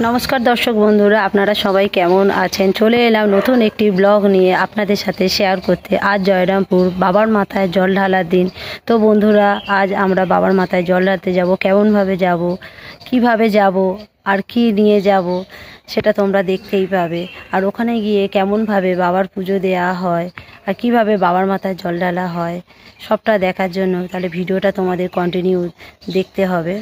नमस्कार दर्शक बंधुरा आपनारा सबाई केमन आছেন चले एलाम नतून एकटी ब्लग निये आपनादेर साथे शेयर करते। आज जयरामपुर बाबार माथाय जल ढालार दिन। तो बंधुरा आज आमरा बाबार माथाय जल ढालते जाबो। केमन भावे जाबो, किभाবে जाबो আর কি নিয়ে যাব সেটা তোমরা দেখতেই পাবে। আর ওখানে গিয়ে কেমন ভাবে বাবার পুজো দেয়া হয় আর কিভাবে বাবার মাথায় জল ঢালা হয় সবটা দেখার জন্য তাহলে ভিডিওটা তোমাদের কন্টিনিউ দেখতে হবে।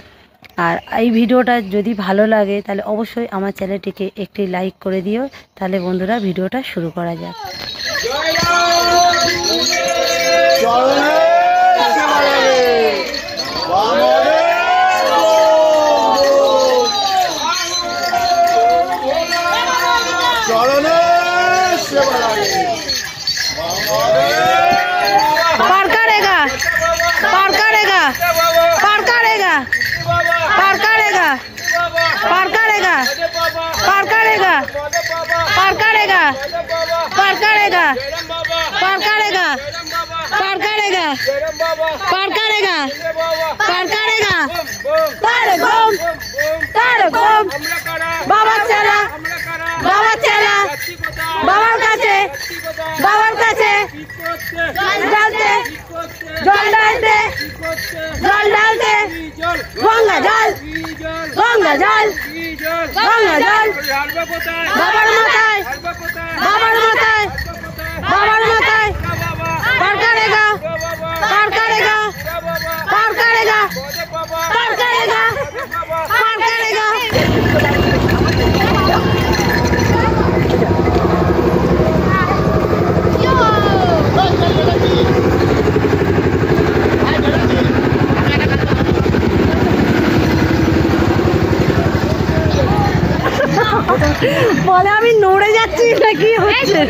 আর এই ভিডিওটা যদি ভালো লাগে তাহলে অবশ্যই আমার চ্যানেলটিকে একটি লাইক করে দিও। তাহলে বন্ধুরা ভিডিওটা শুরু করা যাক। पार करेगा, पार करेगा, पार करेगा, पार करेगा, पार करेगा, पार करेगा, पार करेगा, पार करेगा, पार करेगा, पार करेगा, पार करेगा, पार करेगा, तारे बम, तारे बम, बाबा चला, बाबा चला, बाबार काছে, बाबार काছে, जल डालते, जल डालते, जल डालते, गंगा जल, गंगा जल, गंगा जल, बाबार माथाय, बाबार माथाय, बाबार माथाय, पार करेगा, पार करेगा, पार करेगा, पार करेगा, पार करेगा। বলে আমি নড়ে যাচ্ছি নাকি হচ্ছে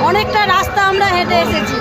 অনেকটা রাস্তা আমরা হেঁটে এসেছি।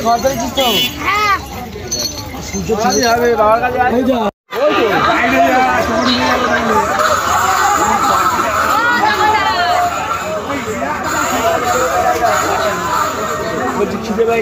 ঘর ধরে চিনতে হবে। খিদে পাই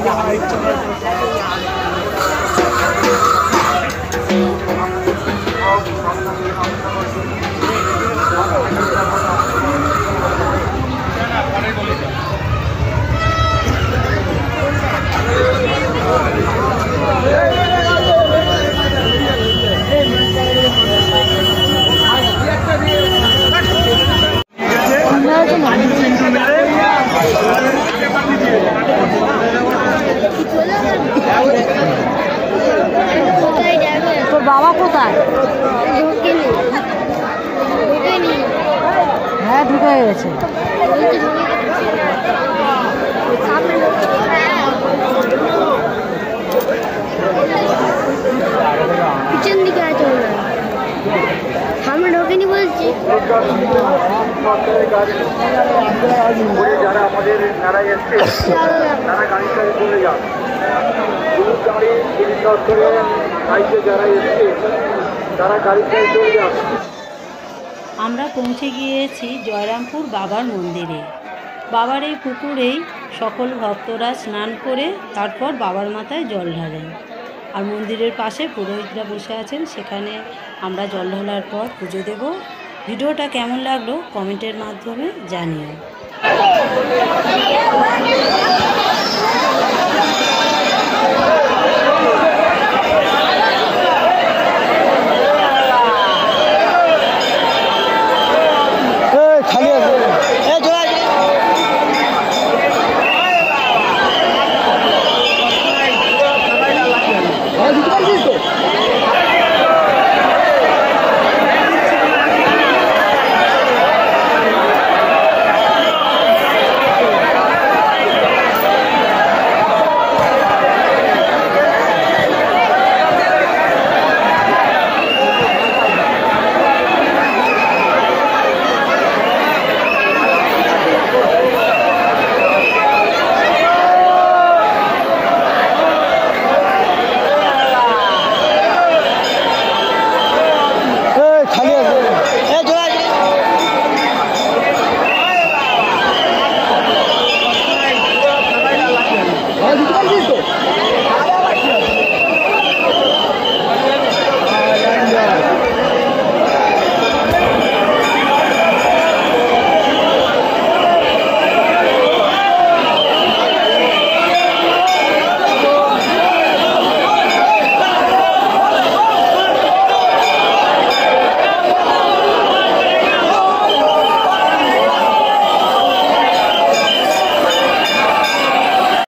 তোর বাবা কোথায়? হ্যাঁ ঢুকে গেছে। পিছন দিকে আছে ওরা, সামনে ঢোকেনি বলছি। যারা আমাদের যারা এসছে তারা গাড়িটা চলে যান। যারা এসছে তারা গাড়িটায় চলে যান। আমরা পৌঁছে গিয়েছি জয়রামপুর বাবার মন্দিরে। বাবার এই পুকুরেই সকল ভক্তরা স্নান করে তারপর বাবার মাথায় জল ঢালেন। আর মন্দিরের পাশে পুরোহিতরা বসে আছেন, সেখানে আমরা জল ঢালার পর পুজো দেব। ভিডিওটা কেমন লাগলো কমেন্টের মাধ্যমে জানিও।